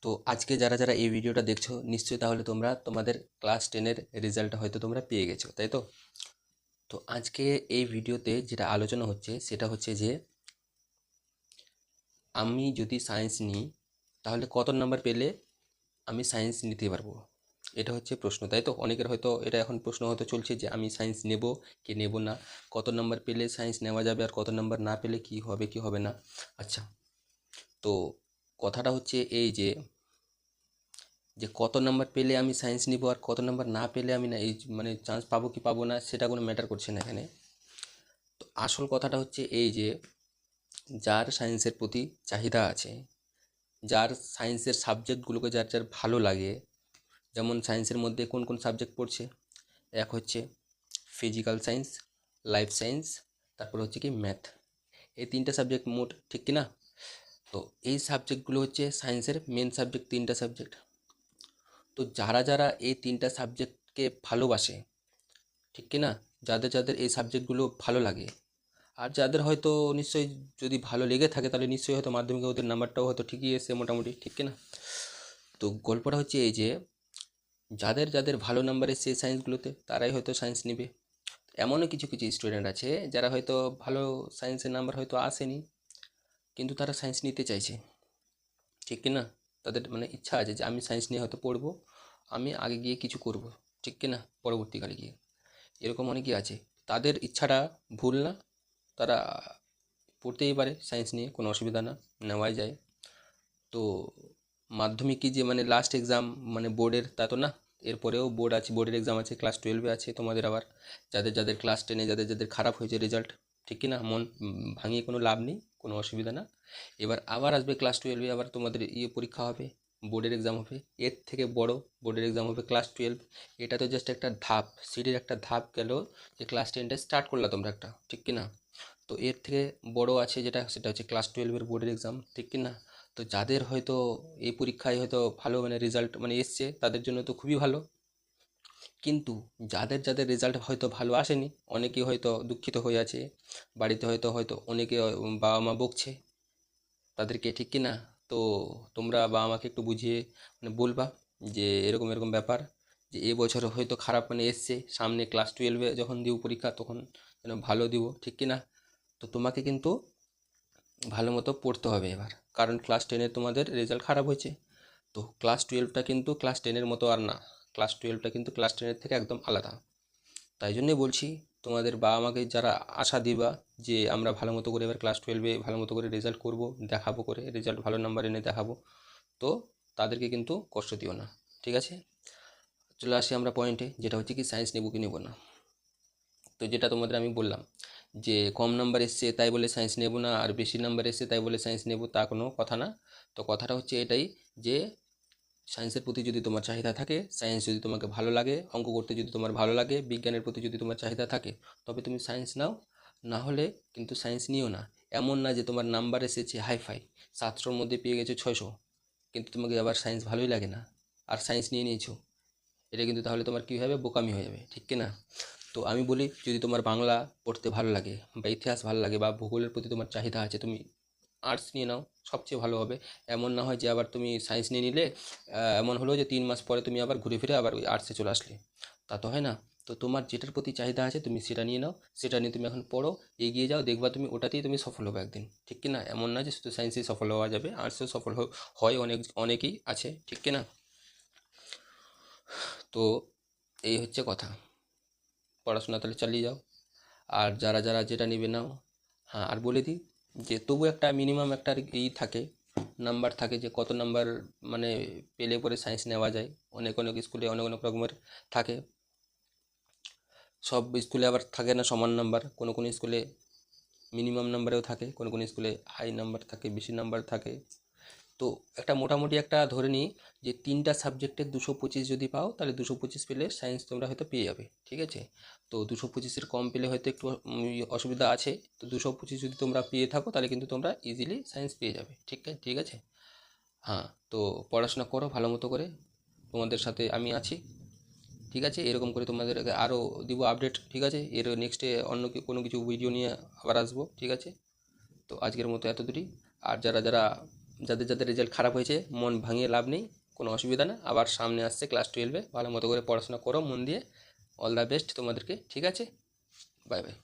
তো আজকে যারা যারা এই ভিডিওটা দেখছো নিশ্চয়ই তাহলে তোমরা তোমাদের ক্লাস 10-এর রেজাল্টটা হয়তো তোমরা পেয়ে গেছো, তাই তো? তো আজকে এই ভিডিওতে যেটা আলোচনা হচ্ছে সেটা হচ্ছে যে আমি যদি সায়েন্স নিই তাহলে কত নাম্বার পেলে আমি সায়েন্স নিতে পারবো, এটা হচ্ছে প্রশ্ন, তাই তো? অনেকের হয়তো এটা এখন প্রশ্ন হয়তো চলছে যে আমি সায়েন্স নেব কি নেব না, কত নাম্বার পেলে সায়েন্স নেওয়া যাবে আর কত নাম্বার না পেলে কি হবে কি হবে না। আচ্ছা, তো কথাটা হচ্ছে এই যে যে কত নাম্বার পেলে আমি সায়েন্স নিব আর কত নাম্বার না পেলে আমি না এই মানে চান্স পাবো কি পাবো না সেটা কোনো ম্যাটার করছে না এখানে। তো আসল কথাটা হচ্ছে এই যে যার সায়েন্সের প্রতি চাহিদা আছে, যার সায়েন্সের সাবজেক্টগুলোকে যার যার ভালো লাগে, যেমন সায়েন্সের মধ্যে কোন কোন সাবজেক্ট পড়ছে, এক হচ্ছে ফিজিক্যাল সায়েন্স, লাইফ সায়েন্স, তারপর হচ্ছে কি ম্যাথ, এই তিনটা সাবজেক্ট মোট, ঠিক কি না? তো এই সাবজেক্টগুলো হচ্ছে সায়েন্সের মেন সাবজেক্ট, তিনটা সাবজেক্ট। তো যারা যারা এই তিনটা সাবজেক্টকে ভালোবাসে, ঠিক কি না, যাদের যাদের এই সাবজেক্টগুলো ভালো লাগে, আর যাদের হয়তো নিশ্চয়ই যদি ভালো লেগে থাকে তাহলে নিশ্চয়ই হয়তো মাধ্যমিকে ওদের নাম্বারটাও হয়তো ঠিকই এসে মোটামুটি, ঠিক কি না? তো গল্পটা হচ্ছে এই যে যাদের যাদের ভালো নাম্বার এসছে এই সায়েন্সগুলোতে তারাই হয়তো সায়েন্স নেবে। এমনও কিছু কিছু স্টুডেন্ট আছে যারা হয়তো ভালো সায়েন্সের নাম্বার হয়তো আসেনি, কিন্তু তারা সায়েন্স নিতে চাইছে, ঠিক কি না? তাদের মানে ইচ্ছা আছে যে আমি সায়েন্স নিয়ে হয়তো পড়বো, আমি আগে গিয়ে কিছু করব, ঠিক কি না, পরবর্তীকালে গিয়ে। এরকম অনেকেই আছে, তাদের ইচ্ছাটা ভুল না, তারা পড়তেই পারে সায়েন্স নিয়ে, কোনো অসুবিধা না, নেওয়াই যায়। তো মাধ্যমিক কি যে মানে লাস্ট এক্সাম মানে বোর্ডের, তা তো না, এরপরেও বোর্ড আছে, বোর্ডের এক্সাম আছে, ক্লাস 12-এ আছে তোমাদের আবার, যাদের যাদের ক্লাস 10-এ যাদের যাদের খারাপ হয়েছে রেজাল্ট, ঠিক কি না, মন ভাঙিয়ে কোনো লাভ নেই, কোনো অসুবিধা না। এবার আবার আসবে ক্লাস 12-এ, আবার তোমাদের পরীক্ষা হবে, বোর্ডের এক্সাম হবে, এর থেকে বড় বোর্ডের এক্সাম হবে ক্লাস 12। এটা তো জাস্ট একটা ধাপ, সিঁড়ির একটা ধাপ গেল, যে ক্লাস 10টা স্টার্ট করলা তোমরা একটা, ঠিক কি না? তো এর থেকে বড় আছে যেটা, সেটা হচ্ছে ক্লাস 12-এর বোর্ডের এক্সাম, ঠিক কি না? তো যাদের হয়তো এই পরীক্ষায় হয়তো ভালো মানে রেজাল্ট মানে এসছে তাদের জন্য তো খুবই ভালো, কিন্তু যাদের যাদের রেজাল্ট হয়তো ভালো আসেনি, অনেকেই হয়তো দুঃখিত হয়ে আছে, বাড়িতে হয়তো হয়তো অনেকে বাবা মা বকছে তাদেরকে, ঠিক কি না? তো তোমরা বাবা মাকে একটু বুঝিয়ে মানে বলবা যে এরকম এরকম ব্যাপার, যে এবছর হয়তো খারাপ মানে এসছে, সামনে ক্লাস 12-এ যখন দিব পরীক্ষা তখন যেন ভালো দিব, ঠিক কি না? তো তোমাকে কিন্তু ভালো মতো পড়তে হবে এবার, কারণ ক্লাস 10-এ তোমাদের রেজাল্ট খারাপ হয়েছে। তো ক্লাস 12টা কিন্তু ক্লাস 10-এর মতো আর না, ক্লাস 12টা কিন্তু ক্লাস 10-এর থেকে একদম আলাদা। তাই জন্যই বলছি, তোমাদের বাবা মাকে যারা আশা দিবা যে আমরা ভালো মতো করে এবার ক্লাস 12-এ ভালো মতো করে রেজাল্ট করব, দেখাবো করে রেজাল্ট ভালো নাম্বার এনে দেখাবো, তো তাদেরকে কিন্তু কষ্ট দিও না, ঠিক আছে? চলে আসি আমরা পয়েন্টে, যেটা হচ্ছে কি সায়েন্স নেব কি নেব না। তো যেটা তোমাদের আমি বললাম যে কম নাম্বার এসছে তাই বলে সায়েন্স নেব না, আর বেশি নাম্বার এসছে তাই বলে সায়েন্স নেব, তা কোনো কথা না। তো কথাটা হচ্ছে এটাই যে সায়েন্সের প্রতি যদি তোমার চাহিদা থাকে, সায়েন্স যদি তোমাকে ভালো লাগে, অঙ্ক করতে যদি তোমার ভালো লাগে, বিজ্ঞানের প্রতি যদি তোমার চাহিদা থাকে, তবে তুমি সায়েন্স নাও, না হলে কিন্তু সায়েন্স নিও না। এমন না যে তোমার নাম্বার এসেছে হাইফাই 700-র মধ্যে পেয়ে গেছো 600, কিন্তু তোমাকে আবার সায়েন্স ভালোই লাগে না আর সায়েন্স নিয়ে নিয়েছো, এটা কিন্তু তাহলে তোমার কী হবে, বোকামি হয়ে যাবে, ঠিক কি না? তো আমি বলি যদি তোমার বাংলা পড়তে ভালো লাগে বা ইতিহাস ভালো লাগে বা ভূগোলের প্রতি তোমার চাহিদা আছে, তুমি আর্টস নিয়ে নাও, সবচেয়ে ভালো হবে। এমন না হয় যে আবার তুমি সায়েন্স নিয়ে নিলে এমন হলো যে 3 মাস পরে তুমি আবার ঘুরে ফিরে আবার ওই আর্টসে চলে আসলে, তা তো হয় না। তো তোমার যেটার প্রতি চাহিদা আছে তুমি সেটা নিয়ে নাও, সেটা নিয়ে তুমি এখন পড়ো, এগিয়ে যাও, দেখবা তুমি ওটাতেই তুমি সফল হবে একদিন, ঠিক কি না? এমন না যে শুধু সায়েন্সেই সফল হওয়া যাবে, আর্টসেও সফল হয়, অনেকেই আছে, ঠিক কি না? তো এই হচ্ছে কথা, পড়াশোনা তাহলে চালিয়ে যাও, আর যারা যারা যেটা নেবে নাও। হ্যাঁ, আর বলে দিই যে তবু একটা মিনিমাম একটা থাকে, নাম্বার থাকে, যে কত নাম্বার মানে পেলে পরে সায়েন্স নেওয়া যায়। অনেক অনেক স্কুলে অনেক অনেক রকমের থাকে, সব স্কুলে আবার থাকে না সমান নাম্বার, কোনো কোনো স্কুলে মিনিমাম নাম্বারেও থাকে, কোনো কোনো স্কুলে হাই নাম্বার থাকে, বেশি নাম্বার থাকে। তো একটা মোটামুটি একটা ধরে নিই যে 3টা সাবজেক্টে 225 যদি পাও তাহলে 225 পেলে সায়েন্স তোমরা হয়তো পেয়ে যাবে, ঠিক আছে? তো 225-এর কম পেলে হয়তো একটু অসুবিধা আছে। তো 225 যদি তোমরা পেয়ে থাকো তাহলে কিন্তু তোমরা ইজিলি সায়েন্স পেয়ে যাবে, ঠিক আছে? হ্যাঁ, তো পড়াশোনা করো ভালো মতো করে, তোমাদের সাথে আমি আছি, ঠিক আছে? এরকম করে তোমাদেরকে আরও দিব আপডেট, ঠিক আছে? এর নেক্সটে অন্য কোনো কিছু ভিডিও নিয়ে আবার আসবো, ঠিক আছে? তো আজকের মতো এত দূরই। আর যারা যারা যাদের যাদের রেজাল্ট খারাপ হয়েছে মন ভাঙিয়ে লাভ নেই, কোনো অসুবিধা না, আবার সামনে আসছে ক্লাস 12-এ, ভালো মতো করে পড়াশোনা করো মন দিয়ে। অল দ্য বেস্ট তোমাদেরকে, ঠিক আছে, বাই বাই।